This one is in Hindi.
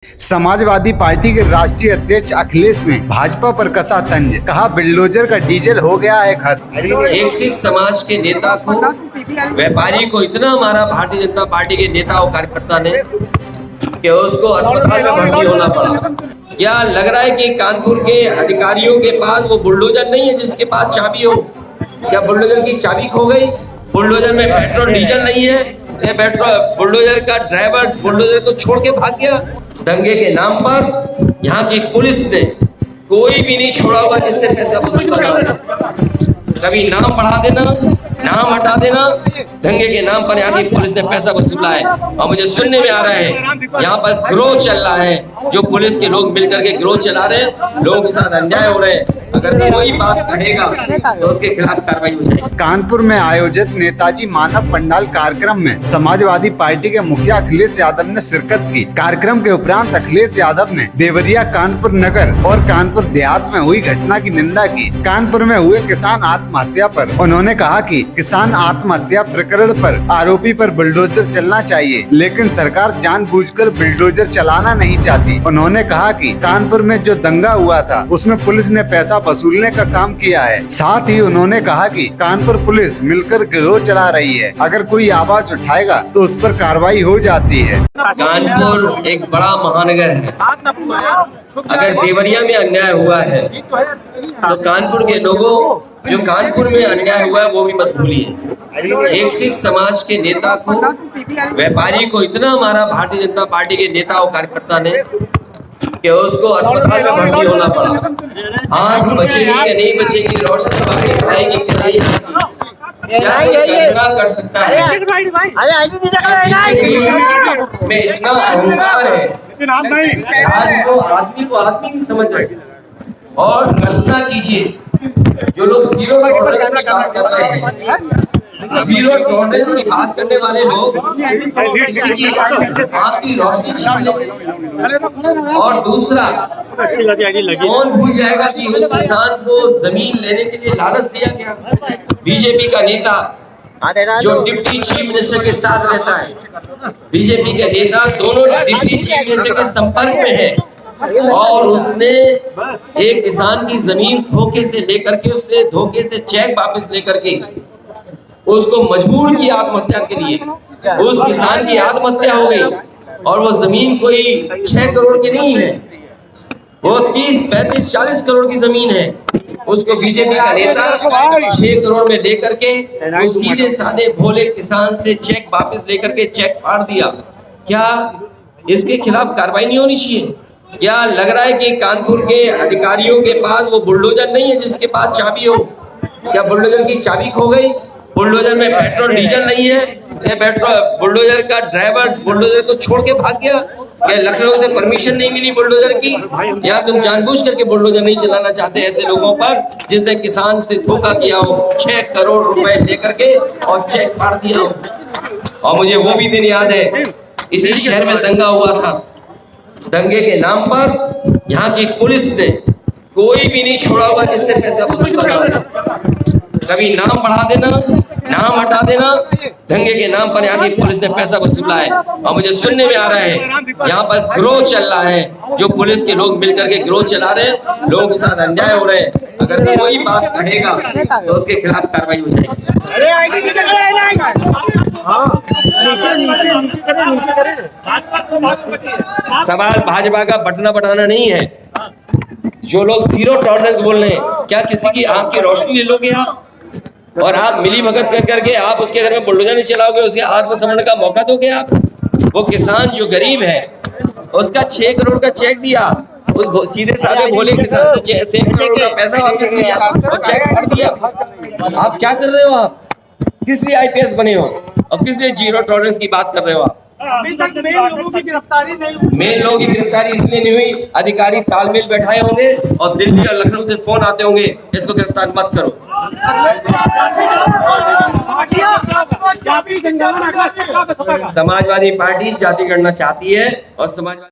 समाजवादी पार्टी के राष्ट्रीय अध्यक्ष अखिलेश ने भाजपा पर कसा तंज, कहा बिल्डोजर का डीजल हो गया है खत्म। एक सिख समाज के नेता को, व्यापारी को इतना मारा भारतीय जनता पार्टी के नेता और कार्यकर्ता ने कि उसको अस्पताल में भर्ती होना पड़ा। क्या लग रहा है कि कानपुर के अधिकारियों के पास वो बुलडोजर नहीं है जिसके पास चाबी हो? क्या बुलडोजर की चाबी खो गई? बुलडोजर में पेट्रोल डीजल नहीं है? बुलडोजर का ड्राइवर बुलडोजर को छोड़ के भाग गया। दंगे के नाम पर यहाँ की पुलिस ने कोई भी नहीं छोड़ा हुआ जिससे पैसा वसूला जाए। कभी नाम बढ़ा देना, नाम हटा देना, दंगे के नाम पर यहाँ की पुलिस ने पैसा वसूला है। और मुझे सुनने में आ रहा है यहाँ पर गिरोह चल रहा है, जो पुलिस के लोग मिलकर के गिरोह चला रहे हैं, लोगों के साथ अन्याय हो रहे हैं। अगर कोई बात कहेगा तो उसके खिलाफ कार्रवाई हो जाएगी। कानपुर में आयोजित नेताजी मानव पंडाल कार्यक्रम में समाजवादी पार्टी के मुखिया अखिलेश यादव ने शिरकत की। कार्यक्रम के उपरांत अखिलेश यादव ने देवरिया, कानपुर नगर और कानपुर देहात में हुई घटना की निंदा की। कानपुर में हुए किसान आत्महत्या पर उन्होंने कहा कि किसान आत्महत्या प्रकरण पर आरोपी पर बुलडोजर चलना चाहिए, लेकिन सरकार जानबूझकर बुलडोजर चलाना नहीं चाहती। उन्होंने कहा कि कानपुर में जो दंगा हुआ था उसमें पुलिस ने पैसा वसूलने का काम किया है। साथ ही उन्होंने कहा कि कानपुर पुलिस मिलकर गिरोह चला रही है, अगर कोई आवाज उठाएगा तो उस पर कार्रवाई हो जाती है। कानपुर एक बड़ा महानगर है। अगर देवरिया में अन्याय हुआ है तो कानपुर के लोगों, जो कानपुर में अन्याय हुआ है वो भी मत भूलिए। एक सिख समाज के नेता को, व्यापारी को इतना मारा भारतीय जनता पार्टी के नेता और कार्यकर्ता ने कि उसको अस्पताल में भर्ती होना पड़ा। आँख बचेगी या नहीं बचेगी, रोशनी आएगी कि नहीं, क्या कर सकता है? में इतना अहंकार है, आज वो आदमी को आदमी नहीं समझ रहे। और कल्पना कीजिए, जो लोग जीरो टॉलरेंस की बात कर रहे हैं, जीरो टॉलरेंस की बात करने वाले लोग किसी की आँख की रोशनी छीन लेंगे। और दूसरा, कौन भूल जाएगा कि उस किसान को जमीन लेने के लिए लालच दिया गया? बीजेपी का नेता जो डिप्टी चीफ मिनिस्टर के साथ रहता है, बीजेपी के नेता दोनों डिप्टी चीफ मिनिस्टर के संपर्क में है, और उसने एक किसान की जमीन धोखे से लेकर के, उससे धोखे से चेक वापस लेकर के उसको मजबूर किया आत्महत्या के लिए। उस किसान की आत्महत्या हो गई और वो जमीन कोई 6 करोड़ की नहीं है, वो 30, 35, 40 करोड़ की जमीन है। उसको बीजेपी का नेता 6 करोड़ में लेकर के उस सीधे साधे भोले किसान से चेक वापस लेकर के चेक फाड़ दिया। क्या इसके खिलाफ कार्रवाई नहीं होनी चाहिए? क्या लग रहा है कि कानपुर के अधिकारियों के पास वो बुलडोजर नहीं है जिसके पास चाबी हो? क्या बुलडोजर की चाबी खो गई? बुलडोजर में पेट्रोल डीजल नहीं है? बुलडोजर का ड्राइवर बुलडोजर को छोड़ के भाग गया? क्या लखनऊ से परमिशन नहीं मिली बुलडोजर की? या तुम जानबूझ करके बुलडोजर नहीं चलाना चाहते ऐसे लोगों पर जिसने किसान से धोखा किया हो, 6 करोड़ रुपए लेकर के और चेक फाड़ दिया हो? और मुझे वो भी दिन याद है, इसी शहर में दंगा हुआ था। दंगे के नाम पर यहाँ की पुलिस ने कोई भी नहीं छोड़ा हुआ जिससे पैसा वसूला जाए। कभी नाम बढ़ा देना, नाम हटा देना, दंगे के नाम पर यहाँ की पुलिस ने पैसा वसूला है। और मुझे सुनने में आ रहा है यहाँ पर गिरोह चल रहा है, जो पुलिस के लोग मिलकर के गिरोह चला रहे हैं, लोगों के साथ अन्याय हो रहे हैं। अगर कोई बात कहेगा तो उसके खिलाफ कार्रवाई हो जाएगी। सवाल भाजपा का बटना बटाना नहीं है। जो लोग जीरो टॉलरेंस बोल रहे हैं, क्या किसी की आंख की रोशनी ले लोगे आप? और आप मिली भगत कर करके आप उसके घर में बुलडोजर नहीं चलाओगे, उसके आत्मसमरण का मौका दोगे आप? वो किसान जो गरीब है, उसका 6 करोड़ का चेक दिया, उस सीधे साधे भोले किसान से 6 करोड़ का पैसा वापस लिया और चेक फाड़ दिया। आप क्या कर रहे हो? आप किस लिए IPS बने हो और किस लिए जीरो टॉलरेंस की बात कर रहे हो? आप अभी तक मेन लोगों की गिरफ्तारी नहीं हुई। मेन लोगों की गिरफ्तारी इसलिए नहीं हुई, अधिकारी तालमेल बैठाए होंगे और दिल्ली और लखनऊ से फोन आते होंगे, इसको गिरफ्तार मत करो। समाजवादी पार्टी जाति गणना चाहती है और समाजवादी